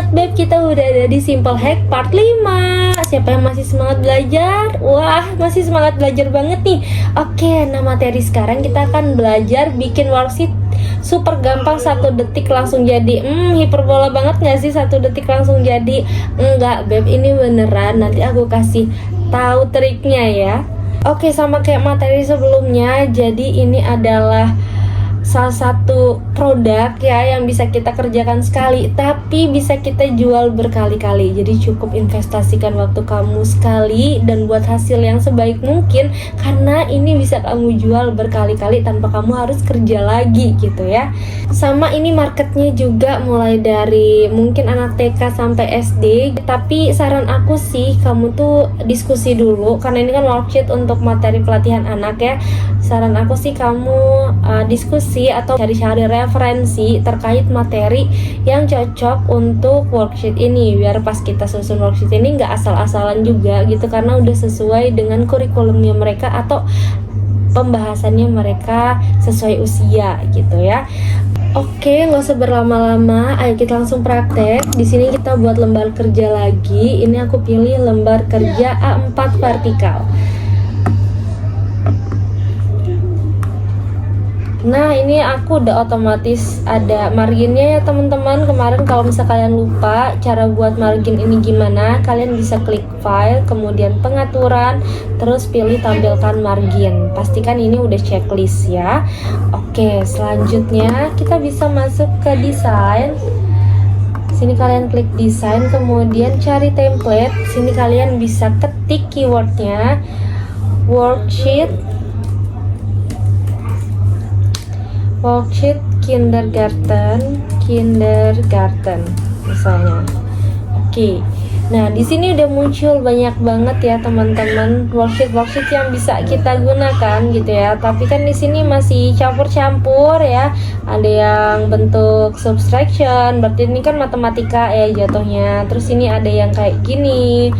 Semangat Beb, kita udah ada di Simple Hack part 5. Siapa yang masih semangat belajar? Wah, masih semangat belajar banget nih. Oke, nah materi sekarang kita akan belajar bikin worksheet super gampang, 1 detik langsung jadi. Hiperbola banget gak sih 1 detik langsung jadi? Enggak Beb, ini beneran. Nanti aku kasih tahu triknya ya. Oke, sama kayak materi sebelumnya, jadi ini adalah salah satu produk ya yang bisa kita kerjakan sekali tapi bisa kita jual berkali-kali. Jadi cukup investasikan waktu kamu sekali dan buat hasil yang sebaik mungkin, karena ini bisa kamu jual berkali-kali tanpa kamu harus kerja lagi gitu ya. Sama ini marketnya juga mulai dari mungkin anak TK sampai SD, tapi saran aku sih kamu tuh diskusi dulu, karena ini kan worksheet untuk materi pelatihan anak ya. Saran aku sih kamu diskusi atau cari-cari referensi terkait materi yang cocok untuk worksheet ini, biar pas kita susun worksheet ini nggak asal-asalan juga gitu, karena udah sesuai dengan kurikulumnya mereka atau pembahasannya mereka sesuai usia gitu ya. Oke, nggak usah berlama-lama, ayo kita langsung praktek. Di sini kita buat lembar kerja lagi. Ini aku pilih lembar kerja A4 vertikal. Nah, ini aku udah otomatis ada marginnya ya teman-teman. Kemarin kalau misalnya kalian lupa cara buat margin ini gimana, kalian bisa klik file, kemudian pengaturan, terus pilih tampilkan margin. Pastikan ini udah checklist ya. Oke, selanjutnya kita bisa masuk ke desain. Sini kalian klik desain, kemudian cari template. Sini kalian bisa ketik keywordnya worksheet kindergarten misalnya. Oke. Nah, di sini udah muncul banyak banget ya teman-teman worksheet yang bisa kita gunakan gitu ya. Tapi kan di sini masih campur-campur ya. Ada yang bentuk subtraction, berarti ini kan matematika ya jatuhnya. Terus ini ada yang kayak gini.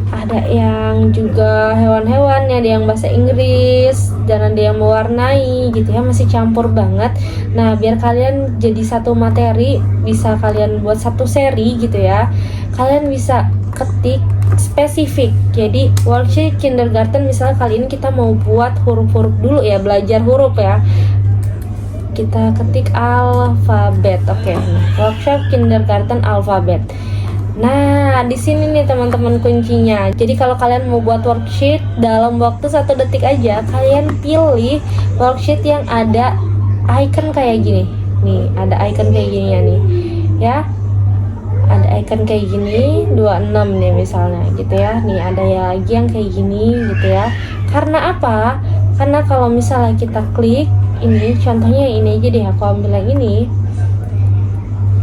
Ada yang juga hewan-hewan, ada yang bahasa Inggris, dan ada yang mewarnai gitu ya, masih campur banget. Nah, biar kalian jadi satu materi, bisa kalian buat satu seri gitu ya, kalian bisa ketik spesifik. Jadi worksheet kindergarten, misalnya kali ini kita mau buat huruf-huruf dulu ya, belajar huruf ya, kita ketik alfabet. Oke, workshop kindergarten alfabet. Nah, di sini nih teman-teman kuncinya. Jadi kalau kalian mau buat worksheet dalam waktu 1 detik aja, kalian pilih worksheet yang ada icon kayak gini. Nih, ada icon kayak gini ya nih. Ya. Ada icon kayak gini, 26 nih misalnya gitu ya. Nih, ada ya lagi yang kayak gini gitu ya. Karena apa? Karena kalau misalnya kita klik ini, contohnya ini aja deh, aku ambil yang ini.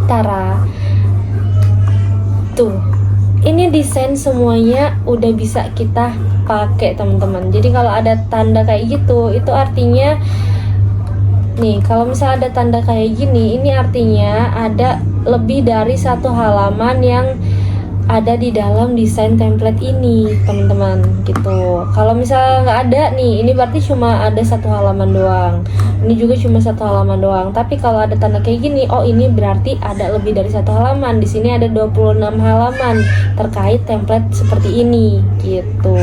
Tara. Tuh, ini desain semuanya udah bisa kita pakai teman-teman. Jadi kalau ada tanda kayak gitu, itu artinya nih, kalau misalnya ada tanda kayak gini, ini artinya ada lebih dari 1 halaman yang ada di dalam desain template ini teman-teman gitu. Kalau misalnya nggak ada nih, ini berarti cuma ada 1 halaman doang. Ini juga cuma 1 halaman doang. Tapi kalau ada tanda kayak gini, oh ini berarti ada lebih dari 1 halaman. Di sini ada 26 halaman terkait template seperti ini gitu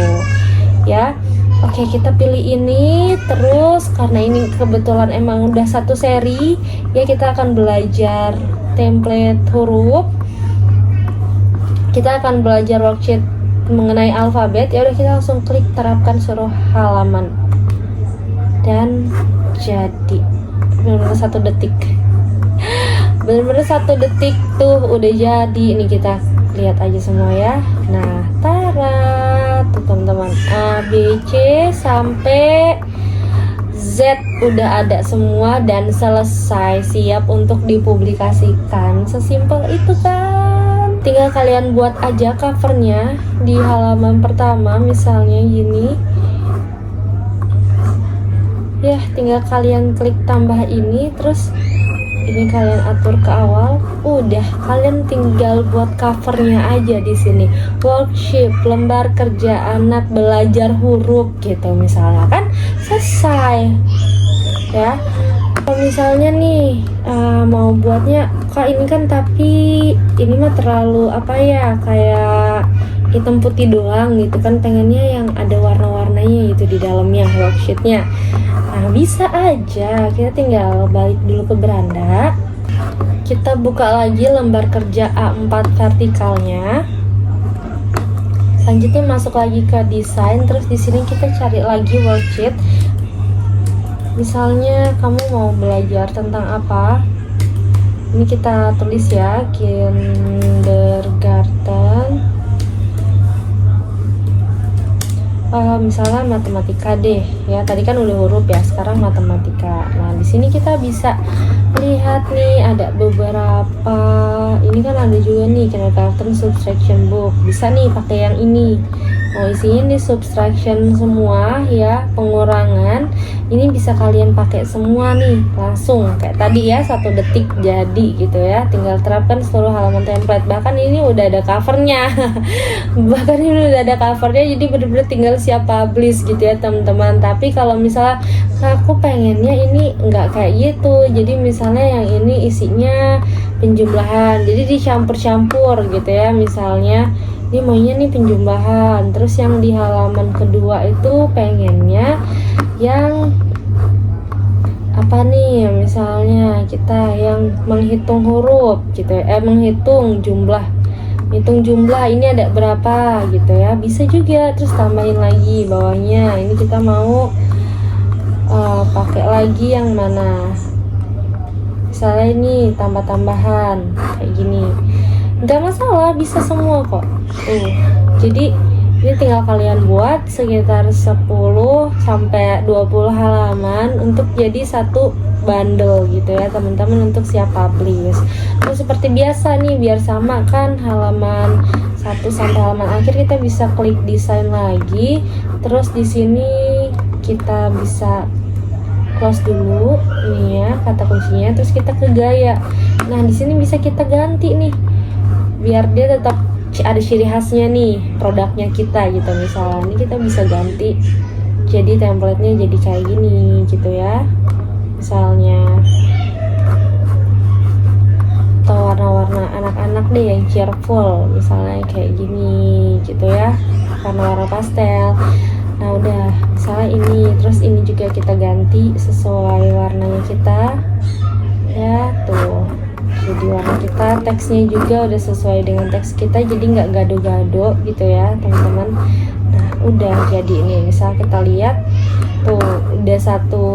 ya. Oke, kita pilih ini. Terus karena ini kebetulan emang udah 1 seri ya, kita akan belajar template huruf. Kita akan belajar worksheet mengenai alfabet. Ya udah, kita langsung klik terapkan seluruh halaman. Dan jadi benar-benar 1 detik. Benar-benar 1 detik tuh udah jadi. Ini kita lihat aja semua ya. Nah, tara tuh teman-teman, A, B, C sampai Z udah ada semua dan selesai, siap untuk dipublikasikan. Sesimpel itu kan. Tinggal kalian buat aja covernya di halaman pertama misalnya gini ya, tinggal kalian klik tambah ini, terus ini kalian atur ke awal. Udah, kalian tinggal buat covernya aja di sini. Worksheet lembar kerja anak belajar huruf gitu misalnya kan, selesai ya. Kalau misalnya nih mau buatnya kak ini kan tapi ini mah terlalu apa ya, kayak hitam putih doang gitu kan, pengennya yang ada warna-warnanya gitu di dalamnya worksheetnya. Nah bisa aja, kita tinggal balik dulu ke beranda, kita buka lagi lembar kerja A4 vertikalnya, selanjutnya masuk lagi ke desain, terus di sini kita cari lagi worksheet. Misalnya kamu mau belajar tentang apa, ini kita tulis ya, kindergarten, misalnya matematika deh ya, tadi kan udah huruf ya, sekarang matematika. Nah di sini kita bisa lihat nih ada beberapa, ini kan ada juga nih kindergarten subtraction book, bisa nih pakai yang ini. Mau isinya nih subtraction semua ya, pengurangan, ini bisa kalian pakai semua nih langsung kayak tadi ya, 1 detik jadi gitu ya, tinggal terapkan seluruh halaman template. Bahkan ini udah ada covernya bahkan ini udah ada covernya, jadi bener-bener tinggal siap publish gitu ya teman-teman. Tapi kalau misalnya aku pengennya ini nggak kayak gitu, jadi misalnya yang ini isinya penjumlahan, jadi dicampur-campur gitu ya. Misalnya ini maunya nih penjumlahan, terus yang di halaman kedua itu pengennya yang apa nih, misalnya kita yang menghitung huruf gitu ya, menghitung jumlah, hitung jumlah ini ada berapa gitu ya, bisa juga. Terus tambahin lagi bawahnya, ini kita mau pakai lagi yang mana, misalnya ini tambah-tambahan kayak gini, nggak masalah, bisa semua kok. Jadi ini tinggal kalian buat sekitar 10-20 halaman untuk jadi satu bundle gitu ya teman-teman, untuk siap publish. Terus seperti biasa nih, biar sama kan halaman 1 sampai halaman akhir, kita bisa klik desain lagi, terus di sini kita bisa close dulu ini ya kata kuncinya, terus kita ke gaya. Nah di sini bisa kita ganti nih biar dia tetap ada ciri khasnya nih produknya kita gitu. Misalnya ini kita bisa ganti jadi templatenya jadi kayak gini gitu ya, misalnya, atau warna-warna anak-anak deh yang cheerful, misalnya kayak gini gitu ya, warna-warna pastel. Nah udah, misalnya ini, terus ini juga kita ganti sesuai warnanya kita ya, tuh jadi warna kita, teksnya juga udah sesuai dengan teks kita, jadi nggak gado-gado gitu ya teman-teman. Nah udah jadi nih, misal kita lihat tuh udah satu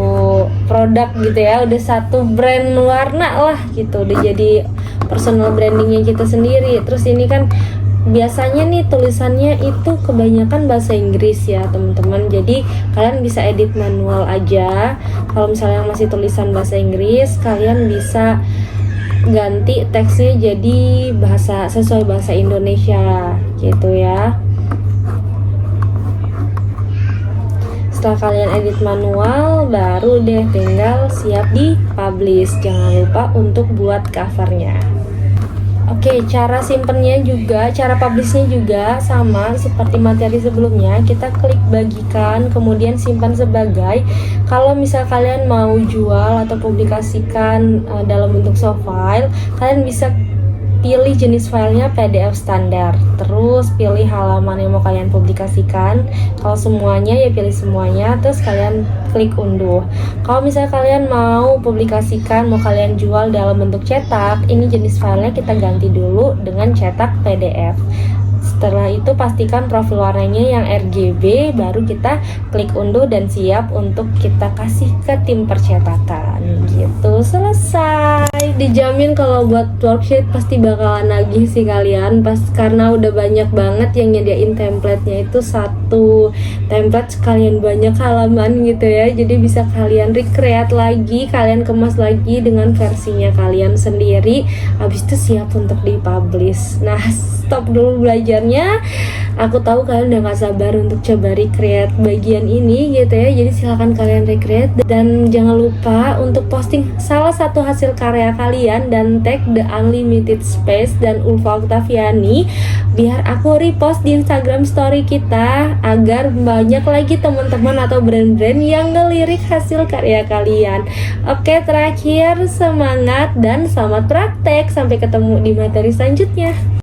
produk gitu ya, udah satu brand warna lah gitu, udah jadi personal brandingnya kita sendiri. Terus ini kan biasanya nih tulisannya itu kebanyakan bahasa Inggris ya teman-teman, jadi kalian bisa edit manual aja. Kalau misalnya masih tulisan bahasa Inggris, kalian bisa ganti teksnya jadi bahasa sesuai bahasa Indonesia gitu ya. Setelah kalian edit manual, baru deh tinggal siap di publish. Jangan lupa untuk buat covernya. Oke, cara simpennya juga, cara publishnya juga sama seperti materi sebelumnya. Kita klik bagikan, kemudian simpan sebagai. Kalau misal kalian mau jual atau publikasikan dalam bentuk soft file, kalian bisa pilih jenis filenya PDF standar, terus pilih halaman yang mau kalian publikasikan. Kalau semuanya ya pilih semuanya, terus kalian klik unduh. Kalau misalnya kalian mau publikasikan, mau kalian jual dalam bentuk cetak, ini jenis filenya kita ganti dulu dengan cetak PDF. Setelah itu pastikan profil warnanya yang RGB, baru kita klik unduh dan siap untuk kita kasih ke tim percetakan gitu. Selesai. Dijamin kalau buat worksheet pasti bakalan nagih sih kalian, pas karena udah banyak banget yang nyediain template-nya, itu satu template sekalian banyak halaman gitu ya. Jadi bisa kalian recreate lagi, kalian kemas lagi dengan versinya kalian sendiri. Habis itu siap untuk dipublish. Nah, stop dulu belajar pokoknya aku tahu kalian udah gak sabar untuk coba recreate bagian ini gitu ya. Jadi silahkan kalian recreate dan jangan lupa untuk posting salah satu hasil karya kalian dan tag The Unlimited Space dan Ulfa Oktaviani biar aku repost di Instagram story kita agar banyak lagi teman-teman atau brand-brand yang ngelirik hasil karya kalian. Oke, terakhir semangat dan selamat praktek. Sampai ketemu di materi selanjutnya.